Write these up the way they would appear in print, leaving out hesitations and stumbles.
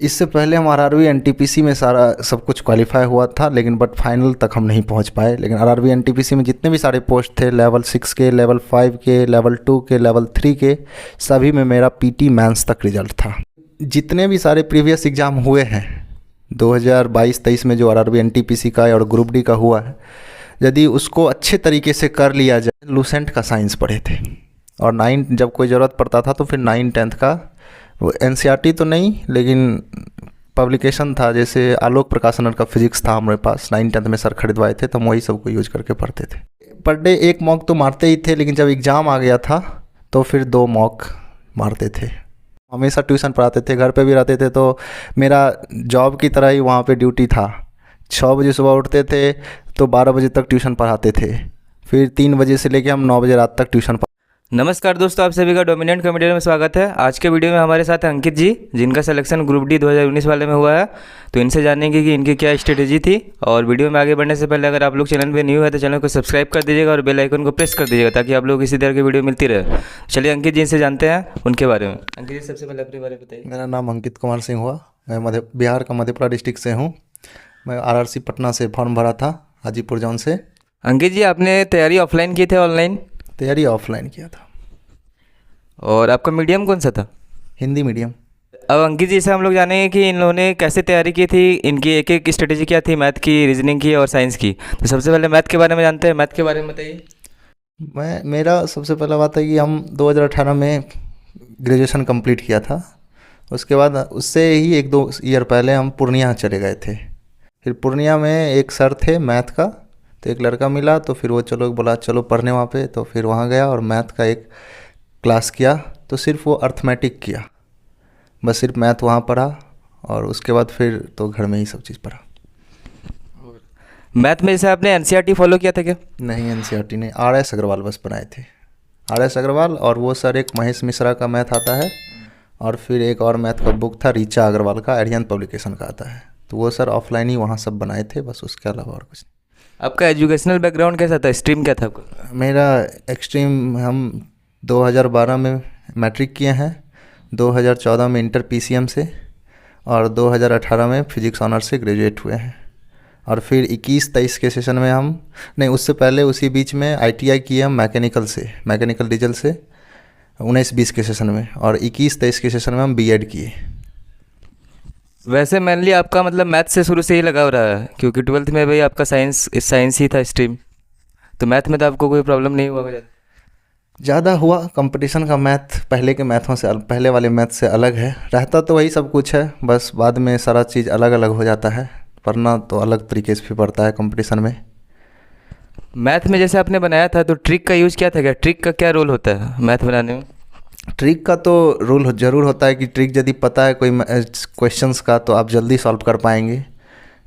इससे पहले हम आरआरबी एनटीपीसी में सारा सब कुछ क्वालिफाई हुआ था, लेकिन बट फाइनल तक हम नहीं पहुंच पाए। लेकिन आरआरबी एनटीपीसी में जितने भी सारे पोस्ट थे, लेवल 6 के, लेवल 5 के, लेवल 2 के, लेवल 3 के, सभी में मेरा पीटी मेंस तक रिजल्ट था। जितने भी सारे प्रीवियस एग्ज़ाम हुए हैं 2022-23 में जो आरआरबी एनटीपीसी का और ग्रुप डी का हुआ है, यदि उसको अच्छे तरीके से कर लिया जाए। लूसेंट का साइंस पढ़े थे और 9 जब कोई ज़रूरत पड़ता था तो फिर 9-10 का वो एनसीईआरटी तो नहीं, लेकिन पब्लिकेशन था, जैसे आलोक प्रकाशनर का फिजिक्स था हमारे पास, 9-10 में सर खरीदवाए थे, तो हम वही सब को यूज करके पढ़ते थे। पर डे एक मॉक तो मारते ही थे, लेकिन जब एग्ज़ाम आ गया था तो फिर 2 मॉक मारते थे। हमेशा ट्यूशन पढ़ाते थे, घर पे भी रहते थे, तो मेरा जॉब की तरह ही वहाँ पे ड्यूटी था। 6 बजे सुबह उठते थे तो 12 बजे तक ट्यूशन पढ़ाते थे, फिर 3 बजे से लेके हम 9 बजे रात तक ट्यूशन। नमस्कार दोस्तों, आप सभी का डोमिनेंट कॉमेडियन में स्वागत है। आज के वीडियो में हमारे साथ हैं अंकित जी, जिनका सिलेक्शन ग्रुप डी 2019 वाले में हुआ है। तो इनसे जानेंगे कि इनकी क्या स्ट्रेटेजी थी। और वीडियो में आगे बढ़ने से पहले अगर आप लोग चैनल पे न्यू है तो चैनल को सब्सक्राइब कर दीजिएगा और बेल आइकन को प्रेस कर दीजिएगा, ताकि आप लोग इसी तरह की वीडियो मिलती रहे। चलिए अंकित जी से जानते हैं उनके बारे में। अंकित जी, सबसे पहले अपने बारे में बताइए। मेरा नाम अंकित कुमार सिंह हुआ। मैं बिहार का मधेपुरा डिस्ट्रिक्ट से हूँ। मैं आरआरसी पटना से फॉर्म भरा था, हाजीपुर जौन से। अंकित जी, आपने तैयारी ऑफलाइन की थी ऑनलाइन? तैयारी ऑफलाइन किया था। और आपका मीडियम कौन सा था? हिंदी मीडियम। अब अंकित जी से हम लोग जानेंगे कि इन लोगों ने कैसे तैयारी की थी, इनकी एक एक स्ट्रेटेजी क्या थी, मैथ की, रीजनिंग की और साइंस की। तो सबसे पहले मैथ के बारे में जानते हैं, मैथ के बारे में बताइए। मेरा सबसे पहला बात है कि हम 2018 में ग्रेजुएशन कंप्लीट किया था। उसके बाद उससे ही 1-2 ईयर पहले हम पूर्णिया चले गए थे। फिर पूर्णिया में एक सर थे मैथ का, तो एक लड़का मिला, तो फिर वो बोला चलो पढ़ने वहाँ पे। तो फिर वहाँ गया और मैथ का एक क्लास किया। तो सिर्फ वो अर्थमेटिक किया, बस सिर्फ मैथ वहाँ पढ़ा, और उसके बाद फिर तो घर में ही सब चीज़ पढ़ा। मैथ में जैसे आपने एनसीईआरटी फॉलो किया था क्या? नहीं, एनसीईआरटी नहीं, आर एस अग्रवाल बस बनाए थे। आर एस अग्रवाल, और वो सर एक महेश मिश्रा का मैथ आता है, और फिर एक और मैथ का बुक था रीचा अग्रवाल का, एरियन पब्लिकेशन का आता है। तो वो सर ऑफलाइन ही वहाँ सब बनाए थे, बस उसके अलावा और कुछ नहीं। आपका एजुकेशनल बैकग्राउंड कैसा था, स्ट्रीम क्या था आपका? मेरा एक्सट्रीम, हम 2012 में मैट्रिक किए हैं, 2014 में इंटर पीसीएम से, और 2018 में फिजिक्स ऑनर से ग्रेजुएट हुए हैं। और फिर 21-23 के सेशन में हम, नहीं उससे पहले उसी बीच में आईटीआई किए हम मैकेनिकल डीजल से 19-20 के सेशन में, और 21-23 के सेशन में हम बीएड किए। वैसे मेनली आपका मतलब मैथ से शुरू से ही लगाव रहा है, क्योंकि 12th में भाई आपका साइंस ही था स्ट्रीम, तो मैथ में तो आपको कोई प्रॉब्लम नहीं हुआ वजह? ज़्यादा हुआ कंपटीशन का। मैथ पहले वाले मैथ से अलग है, रहता तो वही सब कुछ है, बस बाद में सारा चीज़ अलग अलग हो जाता है। पढ़ना तो अलग तरीके से भी पड़ता है कंपटीशन में। मैथ में जैसे आपने बनाया था तो ट्रिक का यूज़ किया था क्या? ट्रिक का क्या रोल होता है मैथ बनाने में? ट्रिक का तो रोल ज़रूर होता है कि ट्रिक यदि पता है कोई क्वेश्चंस का तो आप जल्दी सॉल्व कर पाएंगे।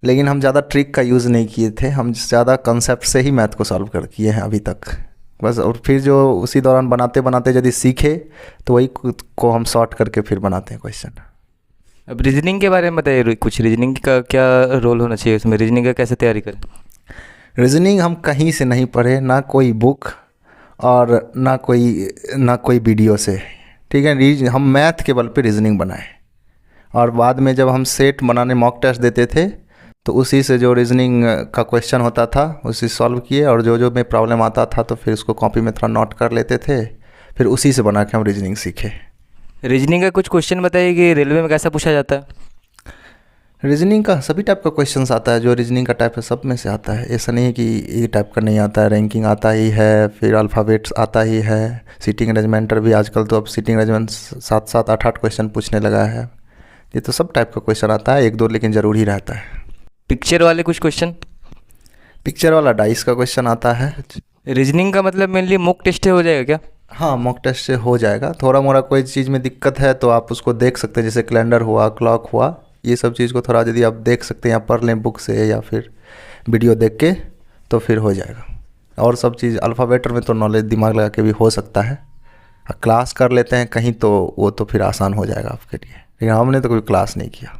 लेकिन हम ज़्यादा ट्रिक का यूज़ नहीं किए थे, हम ज़्यादा कंसेप्ट से ही मैथ को सॉल्व कर किए हैं अभी तक बस। और फिर जो उसी दौरान बनाते बनाते यदि सीखे तो वही को हम सॉर्ट करके फिर बनाते हैं क्वेश्चन। अब रीजनिंग के बारे में बताइए, कुछ रीजनिंग का क्या रोल होना चाहिए उसमें, रीजनिंग का कैसे तैयारी करें? रीजनिंग हम कहीं से नहीं पढ़े, ना कोई बुक और ना कोई वीडियो से, ठीक है। हम मैथ के बल पे रीजनिंग बनाए, और बाद में जब हम सेट बनाने मॉक टेस्ट देते थे तो उसी से जो रीजनिंग का क्वेश्चन होता था उसी सॉल्व किए, और जो जो में प्रॉब्लम आता था तो फिर उसको कॉपी में थोड़ा नोट कर लेते थे, फिर उसी से बना के हम रीजनिंग सीखे। रीजनिंग का कुछ क्वेश्चन बताइए कि रेलवे में कैसा पूछा जाता है? रीजनिंग का सभी टाइप का क्वेश्चंस आता है, जो रीजनिंग का टाइप है सब में से आता है। ऐसा नहीं है कि ये टाइप का नहीं आता है, रैंकिंग आता ही है, फिर अल्फ़ाबेट्स आता ही है, सीटिंग अरेंजमेंट भी। आजकल तो अब सीटिंग अरेंजमेंट 7-7, 8-8 क्वेश्चन पूछने लगा है। ये तो सब टाइप का क्वेश्चन आता है, 1-2 लेकिन ज़रूर ही रहता है। पिक्चर वाले कुछ क्वेश्चन? पिक्चर वाला डाइस का क्वेश्चन आता है। रीजनिंग का मतलब मेनली मॉक टेस्ट हो जाएगा क्या? हाँ, मॉक टेस्ट से हो जाएगा। थोड़ा मोड़ा कोई चीज़ में दिक्कत है तो आप उसको देख सकते हैं, जैसे कैलेंडर हुआ, क्लॉक हुआ, ये सब चीज़ को थोड़ा यदि आप देख सकते हैं या पढ़ लें बुक से या फिर वीडियो देख के, तो फिर हो जाएगा। और सब चीज़ अल्फ़ाबेटर में तो नॉलेज दिमाग लगा के भी हो सकता है। क्लास कर लेते हैं कहीं तो वो तो फिर आसान हो जाएगा आपके लिए, लेकिन हमने तो कोई क्लास नहीं किया।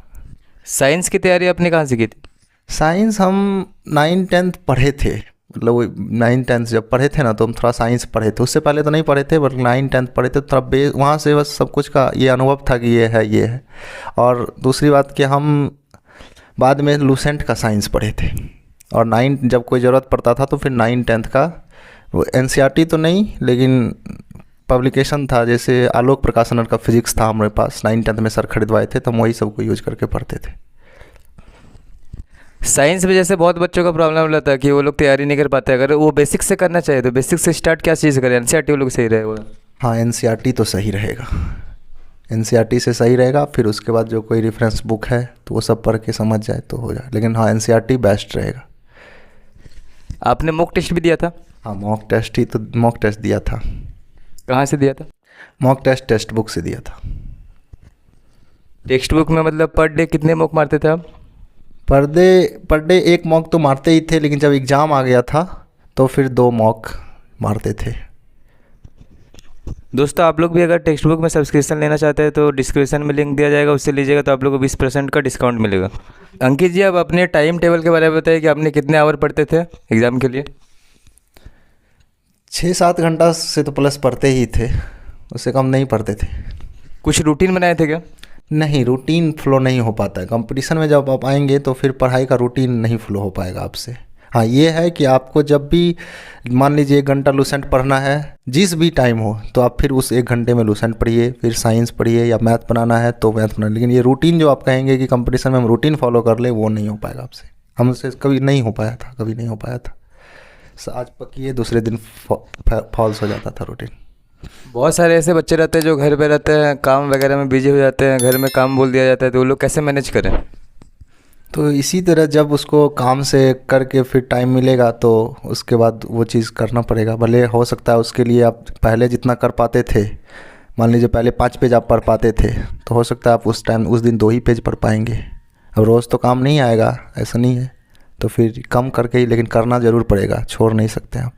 साइंस की तैयारी आपने कहाँ से की थी? साइंस हम 9-10 पढ़े थे, मतलब वो 9th-10th जब पढ़े थे ना, तो हम थोड़ा साइंस पढ़े थे। उससे पहले तो नहीं पढ़े थे, बट 9th-10th पढ़े थे, तो थोड़ा वहाँ से बस सब कुछ का ये अनुभव था कि ये है, ये है। और दूसरी बात कि हम बाद में लूसेंट का साइंस पढ़े थे, और 9 जब कोई ज़रूरत पड़ता था तो फिर 9th-10th का वो NCERT तो नहीं, लेकिन पब्लिकेशन था, जैसे आलोक प्रकाशनर का फिजिक्स था हमारे पास, 9th-10th में सर खरीदवाए थे, तो हम वही सब को यूज करके पढ़ते थे। साइंस में जैसे बहुत बच्चों का प्रॉब्लम रहता है कि वो लोग तैयारी नहीं कर पाते। अगर वो बेसिक से करना चाहिए तो बेसिक से स्टार्ट क्या चीज़ करें? NCERT वो लोग सही रहेगा? हाँ, NCERT तो सही रहेगा, NCERT से सही रहेगा। फिर उसके बाद जो कोई रेफरेंस बुक है तो वो सब पढ़ के समझ जाए तो हो जाए, लेकिन हाँ NCERT बेस्ट रहेगा। आपने मॉक टेस्ट भी दिया था? हाँ, मॉक टेस्ट दिया था। कहाँ से दिया था? मॉक टेस्ट बुक से दिया था। टेक्स्ट बुक में मतलब पर डे कितने मॉक मारते थे आप? पर डे एक मॉक तो मारते ही थे, लेकिन जब एग्ज़ाम आ गया था तो फिर 2 मॉक मारते थे। दोस्तों, आप लोग भी अगर टेक्स्ट बुक में सब्सक्रिप्शन लेना चाहते हैं तो डिस्क्रिप्शन में लिंक दिया जाएगा, उससे लीजिएगा तो आप लोग को 20% का डिस्काउंट मिलेगा। अंकित जी, अब अपने टाइम टेबल के बारे में बताइए कि आपने कितने आवर पढ़ते थे एग्ज़ाम के लिए? 6-7 घंटा से तो प्लस पढ़ते ही थे, उससे कम नहीं पढ़ते थे। कुछ रूटीन बनाए थे क्या? नहीं, रूटीन फ्लो नहीं हो पाता है। कंपटीशन में जब आप आएंगे तो फिर पढ़ाई का रूटीन नहीं फ्लो हो पाएगा आपसे। हाँ, ये है कि आपको जब भी मान लीजिए 1 घंटा लूसेंट पढ़ना है, जिस भी टाइम हो, तो आप फिर उस 1 घंटे में लूसेंट पढ़िए, फिर साइंस पढ़िए, या मैथ बनाना है तो मैथ बनाना। लेकिन ये रूटीन जो आप कहेंगे कि कंपटीशन में हम रूटीन फॉलो कर ले, वो नहीं हो पाएगा आपसे। हमसे कभी नहीं हो पाया था, कभी नहीं हो पाया था। आज पक्की दूसरे दिन फॉल्स हो जाता था रूटीन। बहुत सारे ऐसे बच्चे रहते हैं जो घर पे रहते हैं, काम वगैरह में बिजी हो जाते हैं, घर में काम बोल दिया जाता है, तो वो लोग कैसे मैनेज करें? तो इसी तरह जब उसको काम से करके फिर टाइम मिलेगा तो उसके बाद वो चीज़ करना पड़ेगा। भले हो सकता है उसके लिए आप पहले जितना कर पाते थे, मान लीजिए पहले 5 पेज आप पढ़ पाते थे, तो हो सकता है आप उस दिन 2 ही पेज पढ़ पाएंगे। अब रोज़ तो काम नहीं आएगा, ऐसा नहीं है, तो फिर कम करके ही, लेकिन करना ज़रूर पड़ेगा, छोड़ नहीं सकते आप।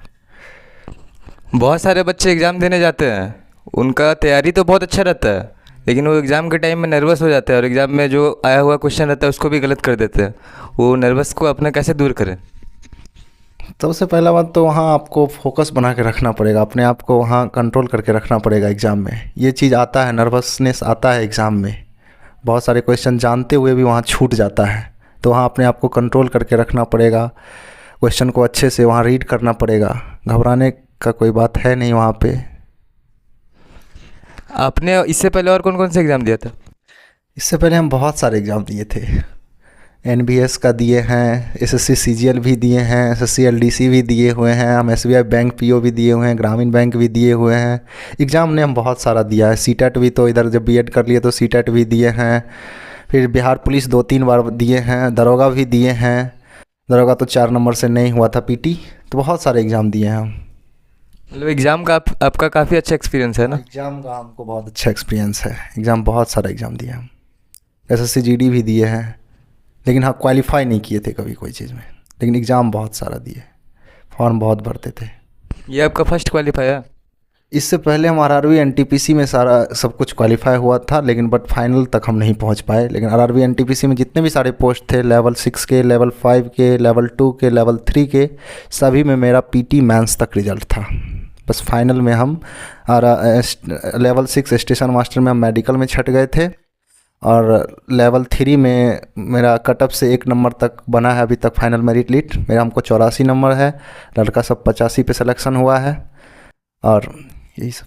बहुत सारे बच्चे एग्ज़ाम देने जाते हैं, उनका तैयारी तो बहुत अच्छा रहता है, लेकिन वो एग्ज़ाम के टाइम में नर्वस हो जाते हैं और एग्ज़ाम में जो आया हुआ क्वेश्चन रहता है उसको भी गलत कर देते हैं। वो नर्वस को अपना कैसे दूर करें? सबसे पहला बात तो वहाँ आपको फोकस बना के रखना पड़ेगा, अपने आप को वहाँ कंट्रोल करके रखना पड़ेगा। एग्ज़ाम में ये चीज़ आता है, नर्वसनेस आता है एग्ज़ाम में, बहुत सारे क्वेश्चन जानते हुए भी वहाँ छूट जाता है, तो वहाँ अपने आप को कंट्रोल करके रखना पड़ेगा। क्वेश्चन को अच्छे से वहाँ रीड करना पड़ेगा, घबराने का कोई बात है नहीं वहाँ पे। आपने इससे पहले और कौन कौन से एग्ज़ाम दिया था? इससे पहले हम बहुत सारे एग्ज़ाम दिए थे। NBS का दिए हैं, SSC CGL भी दिए हैं, SSC LDC भी दिए हुए हैं, हम SBI बैंक PO भी दिए हुए हैं, ग्रामीण बैंक भी दिए हुए हैं। एग्ज़ाम ने हम बहुत सारा दिया है। CTET भी, तो इधर जब BEd कर लिए तो CTET भी दिए हैं। फिर बिहार पुलिस 2-3 बार दिए हैं, दरोगा भी दिए हैं। दरोगा तो 4 नंबर से नहीं हुआ था PT, तो बहुत सारे एग्ज़ाम दिए हैं हम। मतलब एग्ज़ाम का आपका काफ़ी अच्छा एक्सपीरियंस है ना? एग्ज़ाम का हमको बहुत अच्छा एक्सपीरियंस है। एग्ज़ाम बहुत सारा एग्ज़ाम दिए हम, SSC GD भी दिए हैं, लेकिन हाँ क्वालिफाई नहीं किए थे कभी कोई चीज़ में, लेकिन एग्ज़ाम बहुत सारा दिए, फॉर्म बहुत भरते थे। ये आपका फर्स्ट क्वालिफाई है? इससे पहले हम RRB NTPC में सारा सब कुछ क्वालिफाई हुआ था, लेकिन बट फाइनल तक हम नहीं पहुंच पाए। लेकिन RRB NTPC में जितने भी सारे पोस्ट थे, लेवल 6 के, लेवल 5 के, लेवल 2 के, लेवल 3 के, सभी में मेरा PT मेंस तक रिजल्ट था। बस फाइनल में हम लेवल 6 स्टेशन मास्टर में हम मेडिकल में छट गए थे, और लेवल 3 में मेरा कटअप से 1 नंबर तक बना है अभी तक फाइनल मेरिट लिस्ट। मेरा हमको 84 नंबर है, लड़का सब 85 पे सिलेक्शन हुआ है, और यही सब।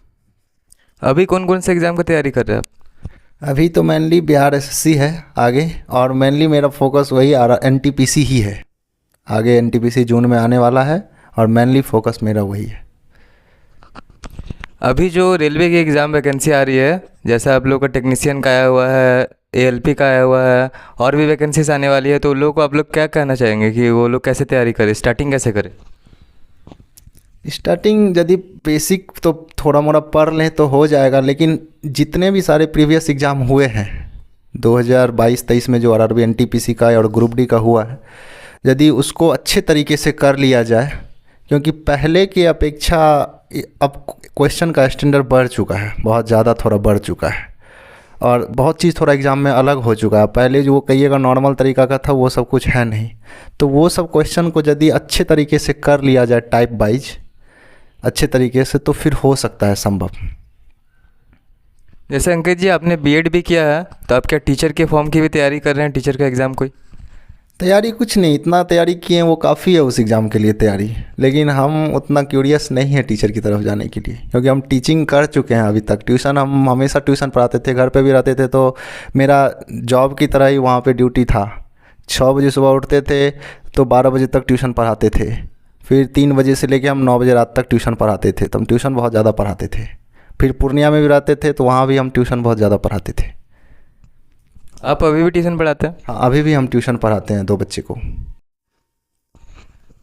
अभी कौन कौन से एग्ज़ाम की तैयारी कर रहे हैं आप? अभी तो मेनली बिहार SSC है आगे, और मेनली मेरा फोकस वही NTPC ही है। आगे NTPC जून में आने वाला है, और मेनली फोकस मेरा वही है। अभी जो रेलवे की एग्ज़ाम वैकेंसी आ रही है, जैसा आप लोग का टेक्नीशियन का आया हुआ है, ALP का आया हुआ है, और भी वैकेंसीज आने वाली है, तो उन लोगों को आप लोग क्या कहना चाहेंगे कि वो लोग कैसे तैयारी करें, स्टार्टिंग कैसे करें? स्टार्टिंग यदि बेसिक तो थोड़ा मोड़ा पढ़ लें तो हो जाएगा, लेकिन जितने भी सारे प्रीवियस एग्ज़ाम हुए हैं 2022-23 में, जो RRB NTPC का और ग्रुप D का हुआ है, यदि उसको अच्छे तरीके से कर लिया जाए, क्योंकि पहले की अपेक्षा अब क्वेश्चन का स्टैंडर्ड बढ़ चुका है, बहुत ज़्यादा थोड़ा बढ़ चुका है, और बहुत चीज़ थोड़ा एग्ज़ाम में अलग हो चुका है। पहले जो वो कहिएगा नॉर्मल तरीका का था वो सब कुछ है नहीं। तो वो सब क्वेश्चन को यदि अच्छे तरीके से कर लिया जाए टाइप वाइज अच्छे तरीके से तो फिर हो सकता है संभव। जैसे अंकित जी आपने बीएड भी किया है, तो आप क्या टीचर के फॉर्म की भी तैयारी कर रहे हैं, टीचर का एग्ज़ाम कोई? तैयारी कुछ नहीं, इतना तैयारी किए हैं वो काफ़ी है उस एग्ज़ाम के लिए तैयारी, लेकिन हम उतना क्यूरियस नहीं है टीचर की तरफ जाने के लिए, क्योंकि हम टीचिंग कर चुके हैं अभी तक। ट्यूशन हम हमेशा ट्यूशन पढ़ाते थे, घर पे भी रहते थे, तो मेरा जॉब की तरह ही वहाँ पे ड्यूटी था। 6 बजे सुबह उठते थे तो 12 बजे तक ट्यूशन पढ़ाते थे, फिर 3 बजे से लेके हम 9 बजे रात तक ट्यूशन पढ़ाते थे। तो हम ट्यूशन बहुत ज़्यादा पढ़ाते थे। फिर पूर्णिया में भी रहते थे तो वहाँ भी हम ट्यूशन बहुत ज़्यादा पढ़ाते थे। आप अभी भी ट्यूशन पढ़ाते हैं? हाँ, अभी भी हम ट्यूशन पढ़ाते हैं 2 बच्चे को।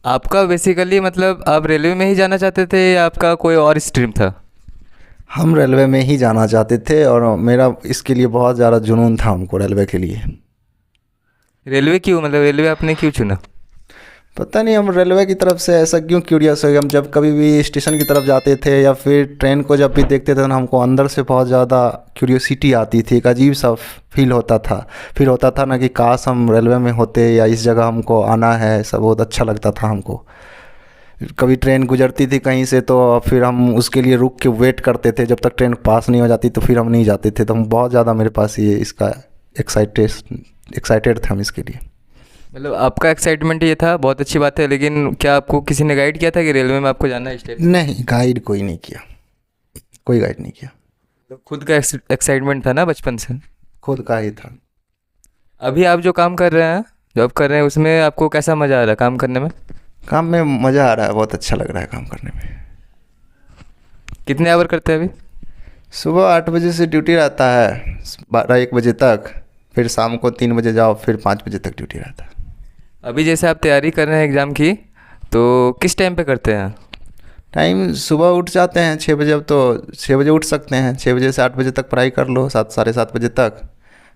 आपका बेसिकली मतलब आप रेलवे में ही जाना चाहते थे या आपका कोई और स्ट्रीम था? हम रेलवे में ही जाना चाहते थे और मेरा इसके लिए बहुत ज़्यादा जुनून था हमको रेलवे के लिए। रेलवे क्यों, मतलब रेलवे आपने क्यों चुना? पता नहीं, हम रेलवे की तरफ से ऐसा क्यों क्यूरियस हो गए। हम जब कभी भी स्टेशन की तरफ जाते थे या फिर ट्रेन को जब भी देखते थे ना, हमको अंदर से बहुत ज़्यादा क्यूरियोसिटी आती थी, एक अजीब सा फील होता था। फिर होता था ना कि काश हम रेलवे में होते या इस जगह हमको आना है, सब बहुत अच्छा लगता था हमको। कभी ट्रेन गुजरती थी कहीं से तो फिर हम उसके लिए रुक के वेट करते थे, जब तक ट्रेन पास नहीं हो जाती तो फिर हम नहीं जाते थे। तो हम बहुत ज़्यादा, मेरे पास ये इसका एक्साइटेड थे हम इसके लिए। मतलब आपका एक्साइटमेंट ये था, बहुत अच्छी बात है, लेकिन क्या आपको किसी ने गाइड किया था कि रेलवे में आपको जाना है इस टाइप? नहीं, गाइड कोई नहीं किया, कोई गाइड नहीं किया। तो खुद का एक्साइटमेंट था ना बचपन से? खुद का ही था। अभी आप जो काम कर रहे हैं, जॉब कर रहे हैं, उसमें आपको कैसा मज़ा आ रहा है काम करने में? काम में मज़ा आ रहा है, बहुत अच्छा लग रहा है काम करने में। कितने आवर करते हैं अभी? सुबह 8 बजे से ड्यूटी रहता है 12-1 बजे तक, फिर शाम को 3 बजे जाओ, फिर 5 बजे तक ड्यूटी रहता है। अभी जैसे आप तैयारी कर रहे हैं एग्ज़ाम की, तो किस टाइम पे करते हैं? टाइम सुबह उठ जाते हैं 6 बजे, अब तो 6 बजे उठ सकते हैं। 6 बजे से 8 बजे तक पढ़ाई कर लो, 7 साढ़े 7 बजे तक।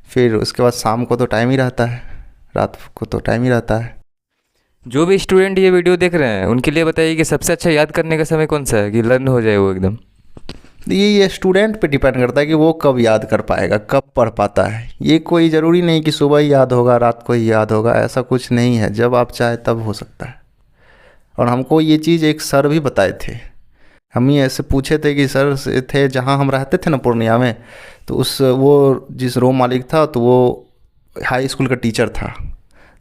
फिर उसके बाद शाम को तो टाइम ही रहता है, रात को तो टाइम ही रहता है। जो भी स्टूडेंट ये वीडियो देख रहे हैं उनके लिए बताइए कि सबसे अच्छा याद करने का समय कौन सा है कि लर्न हो जाए वो एकदम? ये स्टूडेंट पे डिपेंड करता है कि वो कब याद कर पाएगा, कब पढ़ पाता है। ये कोई ज़रूरी नहीं कि सुबह ही याद होगा, रात को ही याद होगा, ऐसा कुछ नहीं है। जब आप चाहे तब हो सकता है। और हमको ये चीज़ एक सर भी बताए थे। हम ही ऐसे पूछे थे कि सर से थे जहाँ हम रहते थे ना पूर्णिया में, तो वो जिस रूम मालिक था तो वो हाई स्कूल का टीचर था।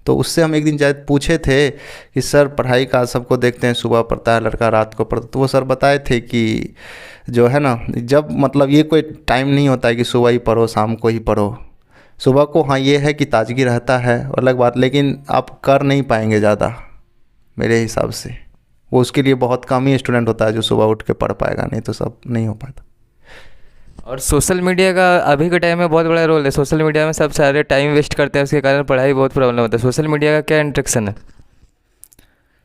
तो उससे हम एक दिन शायद पूछे थे कि सर पढ़ाई का सबको देखते हैं सुबह पढ़ता है लड़का, रात को पढ़ता, तो वो सर बताए थे कि जो है ना, जब मतलब ये कोई टाइम नहीं होता है कि सुबह ही पढ़ो शाम को ही पढ़ो। सुबह को हाँ ये है कि ताजगी रहता है अलग बात, लेकिन आप कर नहीं पाएंगे ज़्यादा मेरे हिसाब से। वो उसके लिए बहुत कम ही स्टूडेंट होता है जो सुबह उठ के पढ़ पाएगा, नहीं तो सब नहीं हो पाता। और सोशल मीडिया का अभी के टाइम में बहुत बड़ा रोल है। सोशल मीडिया में सब सारे टाइम वेस्ट करते हैं, उसके कारण पढ़ाई बहुत प्रॉब्लम होता है। सोशल मीडिया का क्या इंट्रैक्शन है?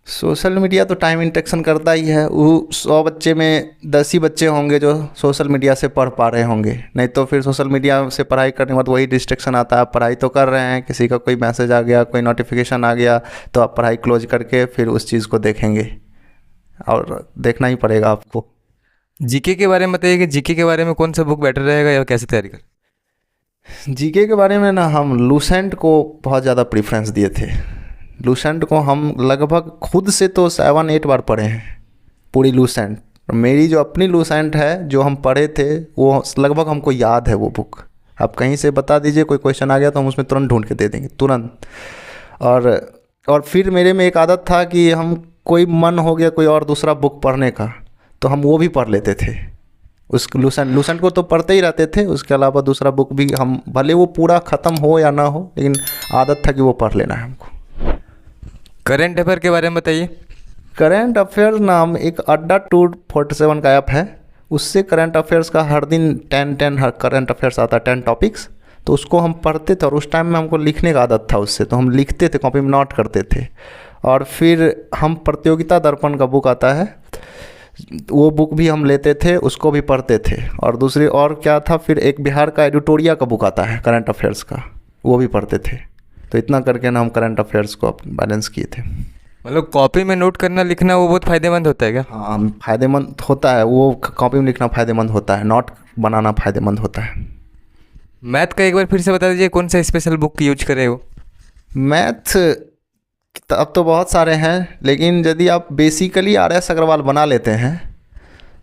सोशल मीडिया तो टाइम इंटरेक्शन करता ही है। वो 100 बच्चे में 10 ही बच्चे होंगे जो सोशल मीडिया से पढ़ पा रहे होंगे, नहीं तो फिर सोशल मीडिया से पढ़ाई करने के बाद वही डिस्ट्रैक्शन आता है। पढ़ाई तो कर रहे हैं, किसी का कोई मैसेज आ गया, कोई नोटिफिकेशन आ गया, तो आप पढ़ाई क्लोज करके फिर उस चीज़ को देखेंगे, और देखना ही पड़ेगा आपको। जीके के बारे में बताइए कि जीके के बारे में कौन सा बुक बेटर रहेगा या कैसे तैयारी कर? जीके के बारे में ना, हम लूसेंट को बहुत ज़्यादा प्रेफरेंस दिए थे। लूसेंट को हम लगभग खुद से तो 7-8 बार पढ़े हैं पूरी लूसेंट। मेरी जो अपनी लूसेंट है जो हम पढ़े थे वो लगभग हमको याद है वो बुक। आप कहीं से बता दीजिए, कोई क्वेश्चन आ गया तो हम उसमें तुरंत ढूंढ के दे देंगे तुरंत। और फिर मेरे में एक आदत था कि हम कोई मन हो गया कोई और दूसरा बुक पढ़ने का तो हम वो भी पढ़ लेते थे। उस लूसेंट को तो पढ़ते ही रहते थे, उसके अलावा दूसरा बुक भी हम भले वो पूरा ख़त्म हो या ना हो, लेकिन आदत था कि वो पढ़ लेना है हमको। करंट अफेयर के बारे में बताइए। करंट अफेयर नाम एक अड्डा 247 का ऐप है, उससे करंट अफेयर्स का हर दिन 10 करंट अफेयर्स आता है, 10 टॉपिक्स। तो उसको हम पढ़ते थे और उस टाइम में हमको लिखने का आदत था उससे, तो हम लिखते थे, कॉपी में नोट करते थे। और फिर हम प्रतियोगिता दर्पण का बुक आता है, वो बुक भी हम लेते थे, उसको भी पढ़ते थे। और दूसरी और क्या था, फिर एक बिहार का एडिटोरिया का बुक आता है करंट अफेयर्स का, वो भी पढ़ते थे। तो इतना करके ना हम करंट अफेयर्स को बैलेंस किए थे। मतलब कॉपी में नोट करना लिखना वो बहुत फ़ायदेमंद होता है क्या? हाँ, फ़ायदेमंद होता है वो, कॉपी में लिखना फ़ायदेमंद होता है, नोट बनाना फ़ायदेमंद होता है। मैथ का एक बार फिर से बता दीजिए, कौन सा स्पेशल बुक यूज करे हो? मैथ अब तो बहुत सारे हैं, लेकिन यदि आप बेसिकली आर एस अग्रवाल बना लेते हैं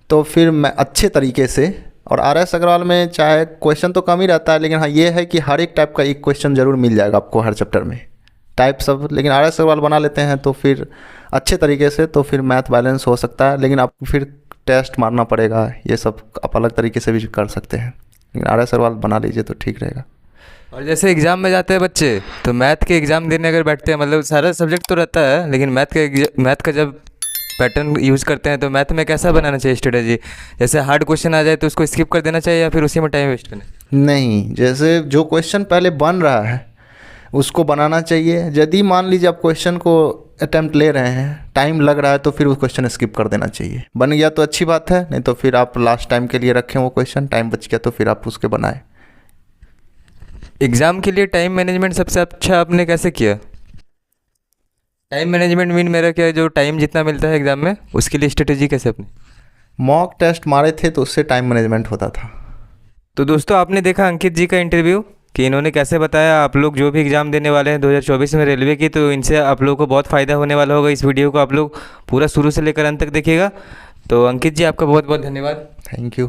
तो फिर मैं अच्छे तरीके से, और आर एस अग्रवाल में चाहे क्वेश्चन तो कम ही रहता है, लेकिन हाँ ये है कि हर एक टाइप का एक क्वेश्चन ज़रूर मिल जाएगा आपको हर चैप्टर में, टाइप सब। लेकिन आर एस अग्रवाल बना लेते हैं तो फिर अच्छे तरीके से तो फिर मैथ बैलेंस हो सकता है, लेकिन आपको फिर टेस्ट मारना पड़ेगा, ये सब आप अलग तरीके से भी कर सकते हैं, लेकिन आर एस अग्रवाल बना लीजिए तो ठीक रहेगा। और जैसे एग्ज़ाम में जाते हैं बच्चे, तो मैथ के एग्ज़ाम देने अगर बैठते हैं, मतलब सारा सब्जेक्ट तो रहता है, लेकिन मैथ का जब पैटर्न यूज़ करते हैं तो मैथ में कैसा बनाना चाहिए स्ट्रेटजी? जैसे हार्ड क्वेश्चन आ जाए तो उसको स्किप कर देना चाहिए या फिर उसी में टाइम वेस्ट करना चाहिए? नहीं, जैसे जो क्वेश्चन पहले बन रहा है उसको बनाना चाहिए। यदि मान लीजिए आप क्वेश्चन को अटैम्प्ट ले रहे हैं, टाइम लग रहा है, तो फिर वो क्वेश्चन स्किप कर देना चाहिए। बन गया तो अच्छी बात है, नहीं तो फिर आप लास्ट टाइम के लिए रखें वो क्वेश्चन, टाइम बच गया तो फिर आप उसके बनाएं। एग्ज़ाम के लिए टाइम मैनेजमेंट सबसे अच्छा आपने कैसे किया? टाइम मैनेजमेंट मीन मेरा क्या है, जो टाइम जितना मिलता है एग्ज़ाम में उसके लिए स्ट्रेटेजी कैसे अपनी? मॉक टेस्ट मारे थे तो उससे टाइम मैनेजमेंट होता था। तो दोस्तों आपने देखा अंकित जी का इंटरव्यू कि इन्होंने कैसे बताया, आप लोग जो भी एग्ज़ाम देने वाले हैं 2024 में रेलवे की, तो इनसे आप लोगों को बहुत फ़ायदा होने वाला होगा। इस वीडियो को आप लोग पूरा शुरू से लेकर अंत तक देखिएगा। तो अंकित जी आपका बहुत बहुत धन्यवाद। Thank you.